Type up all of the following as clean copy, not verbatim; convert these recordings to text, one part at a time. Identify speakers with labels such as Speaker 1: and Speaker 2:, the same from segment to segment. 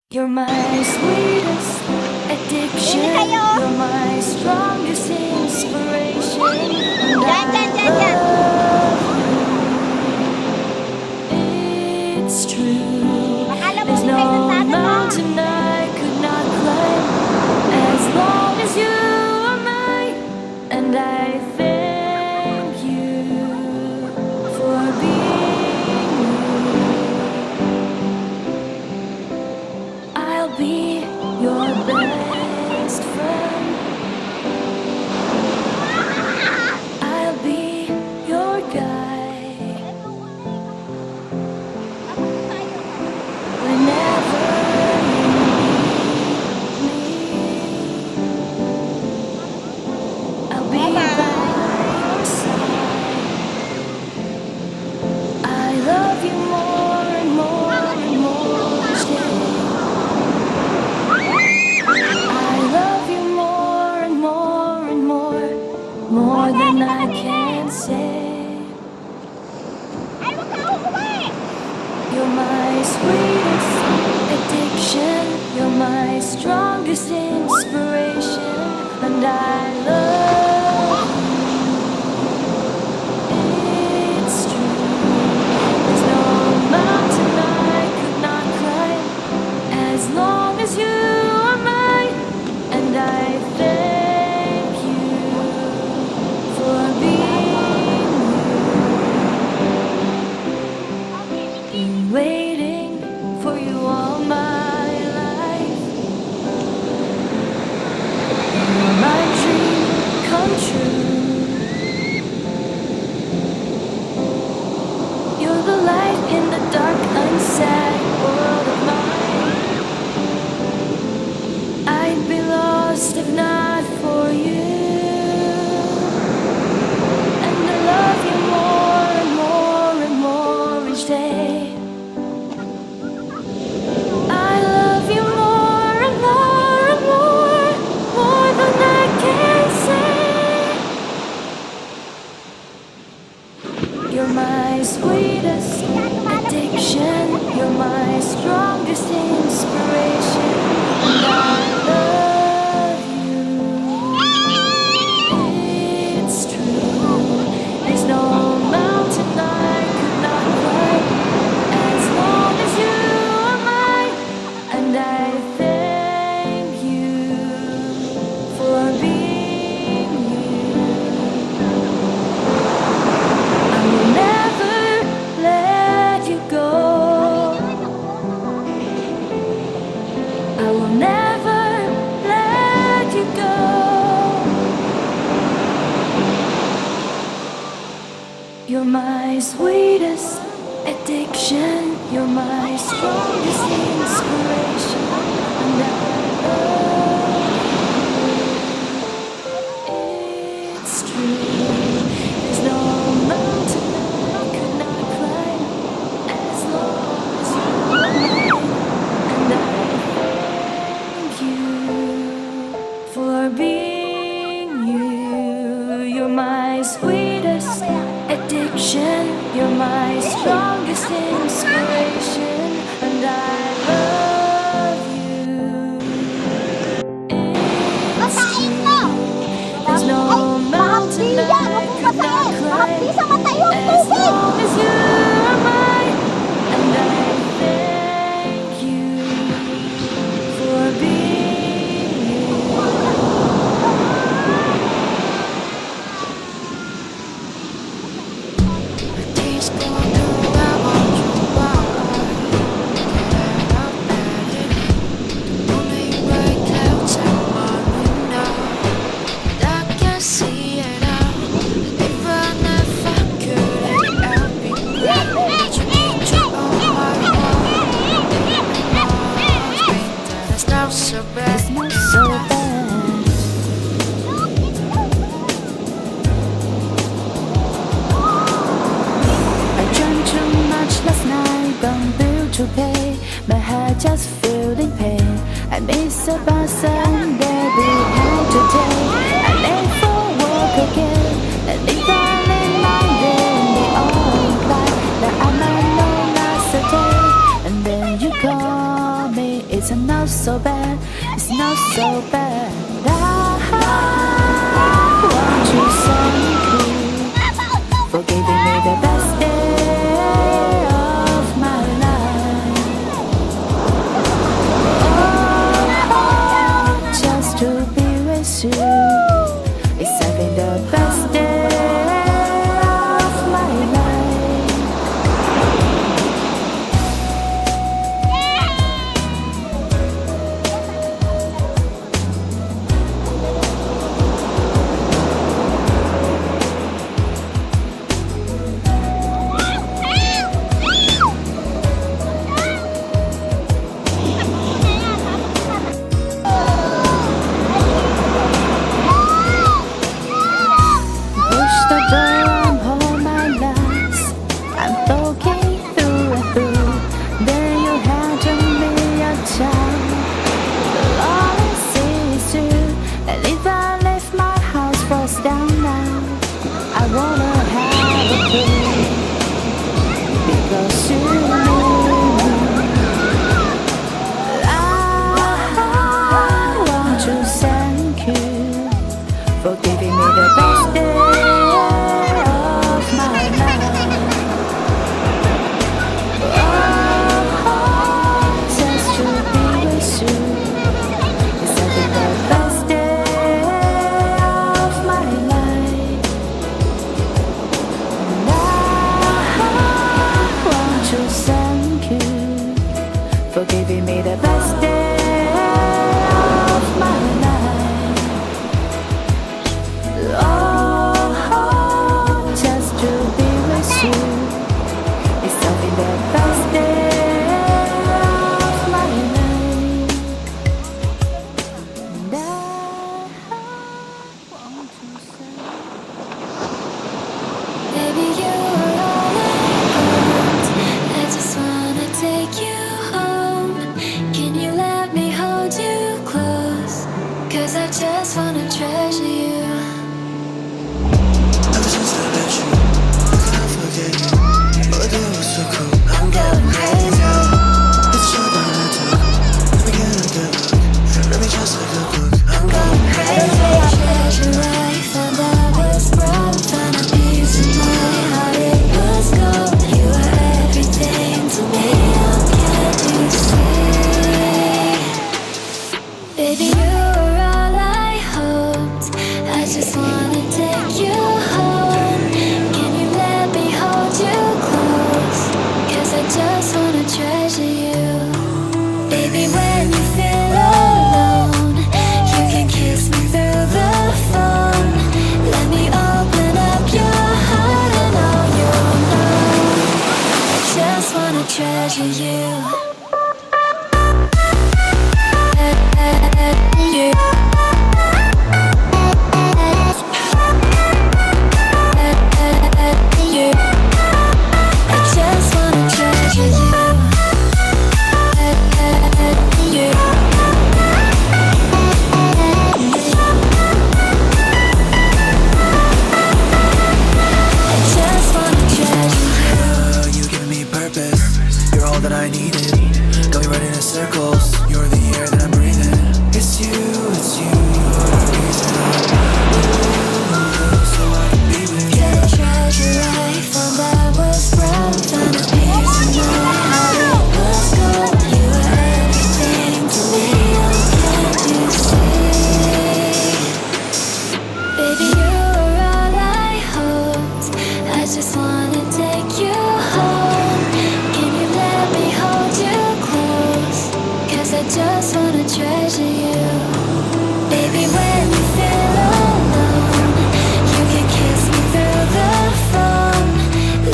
Speaker 1: You're my sweetest addiction. You're my strongest inspiration. And I love you. It's true. There's no mountain I could not climb as long as you are mine. And I thank you for being you. I'll be your best friend. I'll be your guide whenever you need me. I'll be by your side. I love you more and more and more each day. I love you more and more and more than I can say. You're my sweetest addiction. You're my strongest inspiration. And I love you. It's true. There's no mountain I could not climb as long as you are mine. And I thank you for being you. Been waiting for you all my life. You're my dream come true. You're the light in the dark, unsaid world of mine. I'd be lost if not for you. And I love you more and more and more each day. I love you more and more and more than I can say. You're my sweetest addiction. You're my strongest inspiration. And I love you. It's true. There's no mountain I could not climb as long as you are mine. And I thank you for being you. I will never let you go. I will never let you go. You're my sweetest addiction. You're my strongest inspiration. And I love you. It's true. There's no mountain I could not climb as long as you are mine. And I thank you for being you. You're my sweetest addiction. You're my strongest inspiration. And I love you. It's true. There's no mountain I could not climb as long as you are mine. And I thank you for being you. Days go through, I want you by. Get out of bed. Only white clouds out my window. And I can see it all. Even if I couldn't help it, but you need to own my heart. There's no so bad. It's not so bad. I drank too much last night, gone bill to pay. My heart just feeling pain. I miss a bus and there behind today. I late for work again, and leave all in Monday. And they all imply that I might know last a day. And then you call me, it's not so bad, it's not so bad. I want you thank you for giving me the best day of my life. Oh, just to be with you is having the best day of my life. Push the door and hold my lungs. I'm talking through and through. Then you hand to me a child. All I see is you. And if I leave my house falls down now, I wanna have a clue. Because you need me. I want to thank you for giving me the best day of my life. Oh, just to be with you is having the best day of my life. And I want to thank you for giving me the best day of my life. Oh, just to be with you is having the best day of my life. And I want to say, baby, you are all I want. I just wanna take you home. Can you let me hold you close? 'Cause I just wanna treasure you.
Speaker 2: Ever since I met you, I can't forget you. Oh, that was so cool. I'm going crazy. It's your that I took. Let me get a good look. Let me just like a book. I'm going crazy.
Speaker 1: Treasure life and I was broke. Found a piece of my heart, it was gold. You were everything to me, oh, can't you see? Baby, you were all I hoped. I just wanna take you home. Can you let me hold you close? 'Cause I just wanna treasure you. Baby, when you feel alone, you can kiss me through the phone. Let me open up your heart and all you'll know. I just wanna treasure you. You. You. I just wanna treasure you. You. I just wanna treasure you.
Speaker 2: You give me purpose. You're all that I needed. Got me running in circles. You're the air that I'm breathing. It's you, it's you. You're the reason I'm so I can be with you.
Speaker 1: Treasure life and I was broke. Found a piece of my heart, it was gold. You were everything to me, oh, can't you see? Baby, you were all I hoped. I just wanna take you home. Can you let me hold you close? 'Cause I just wanna treasure you. Baby, when you feel alone, you can kiss me through the phone.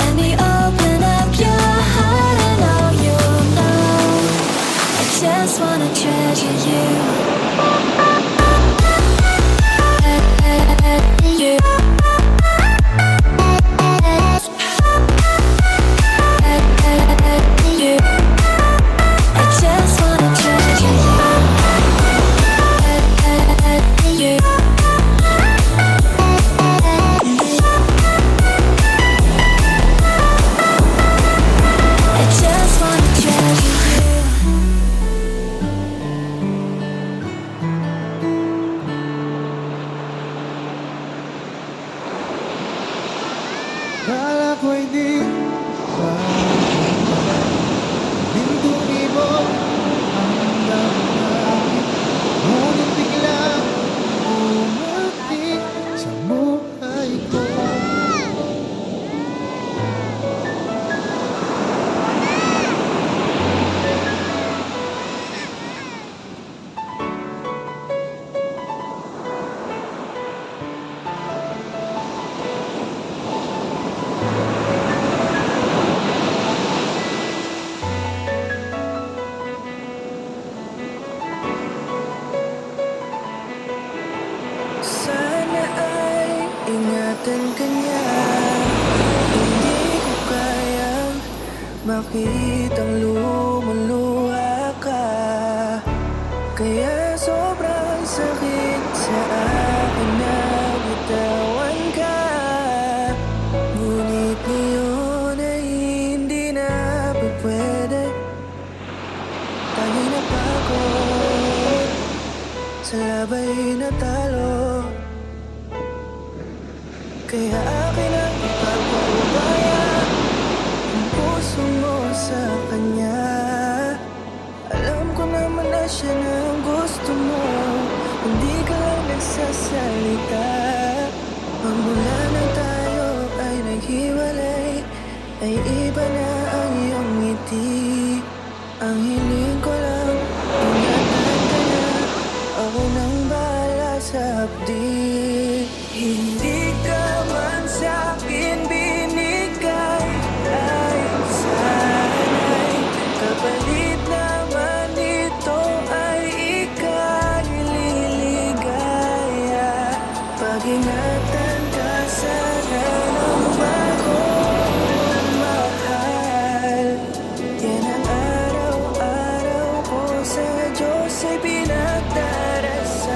Speaker 1: Let me open up your heart and all you'll know. I just wanna treasure you. You. You. I just wanna treasure you. You. I just wanna treasure you.
Speaker 2: Masaktan ka niya. Hindi ko kayang makitang lumuluha ka. Kaya sobrang sakit sa akin na bitawan ka. Ngunit ngayon ay hindi na pwede. Tayo'y napagod, sa labay natalo. Kaya akin ang ipagpaubaya ang puso mo sa kanya. Alam ko naman na siya na ang gusto mo, hindi ka lang nagsasalita. Magmula na tayo ay naghiwalay, ay iba na ang iyong ngiti. Ang hiling ko lang, ingatan ka na, ako nang bahala sa hapdi. Hindi ka man sa'kin binigay, ay sana'y kapalit naman ito ay ika'y liligaya. Pag-ingatan ka sana ng bago mong mahal. Yan ang araw-araw ko sa Diyos ay pinagdarasal.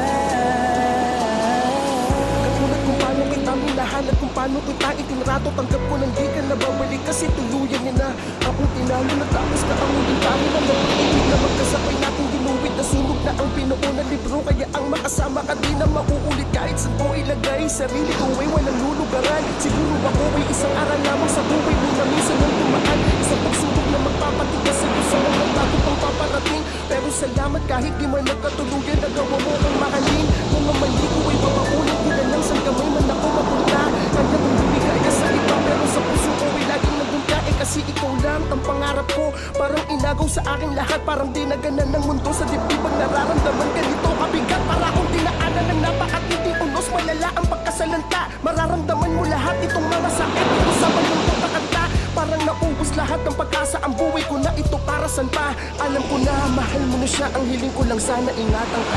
Speaker 3: Katulad kung paano kita minahan at kung paano kita itinrato. Tanggap ko nang di ka nababalik kasi tuluyan niya na akong tinalo. Natapos ka ang muling tangin na napag-ibig na magkasabay natin ginuwid. Nasunog na ang pinuo ng libro, kaya ang makasama ka di na mauulit. Kahit saan ko ilagay sarili ko ay walang lulugaran. Siguro ako ay isang aral lamang sa buhay mo na minsan ang tumaan. Isang pagsubok na magpapatigas sa iyo sa mga bago pang paparating. Pero salamat kahit di man nagkatuluyan, nagawa mo kang mahalin. Kung ang mali ko ay papaulit, di na lang saan kamay man ako mapunta. Kanya kong bumigay ka sa iba, pero sa puso ko ay laging nandun ka. Kasi ikaw lang ang pangarap ko. Parang inagaw sa aking lahat, parang dinaganan ng mundo sa dibdib. Ang nararamdaman ganito kabigat, para akong dinaanan ng napakatinding unos. Malala ang pagkasalanta, mararamdaman mo lahat itong mga sakit. Ito sa malungkot na kanta, parang naubos lahat ng pag-asa. Ang buhay ko na ito para saan pa? Alam ko na mahal mo na siya, ang hiling ko lang sana ingatan ka.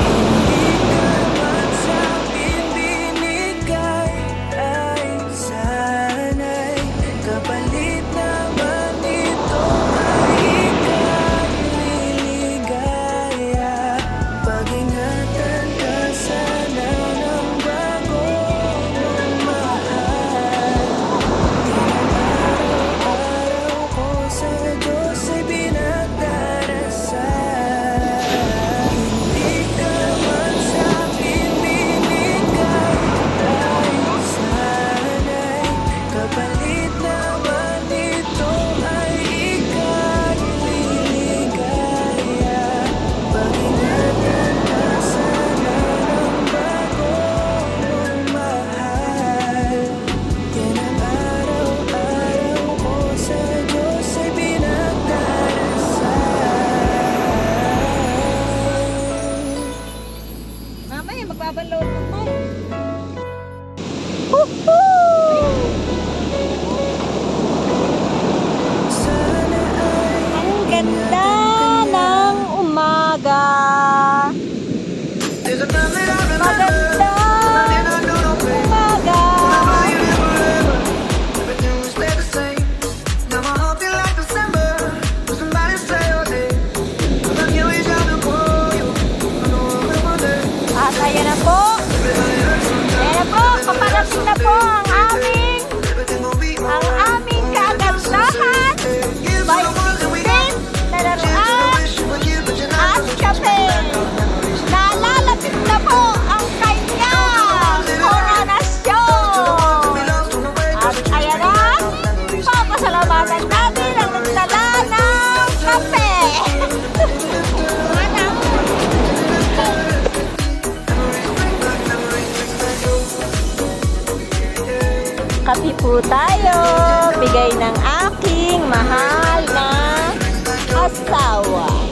Speaker 2: Hindi ka man sa'kin binigay, ay sana'y kapalit naman ito ay ika'y liligaya. Pag-ingatan ka sana ng bago mong mahal. Yan ang araw-araw ko sa Diyos ay pinagdarasal. Hindi ka man sa'kin binigay, ay sana'y kapalit naman ito ay ika'y liligaya. Pag-ingatan ka sana ng bago mong mahal. Yan ang araw-araw ko sa Diyos ay pinagdarasal.
Speaker 4: Mamaya, magbabalot mo tayo.
Speaker 2: Sana ay
Speaker 4: Ang ganda ng umaga. Maganda ng umaga. At ayan na po. Ayan na po. Paparating na po ang aming kagandahan. By 16 na laruan at kape. Nalalapit na po ang kanyang koronasyon. At ayan na, papasalamatan natin ang nagdala ng kape. Kape po tayo, bigay ng aking mahal na asawa.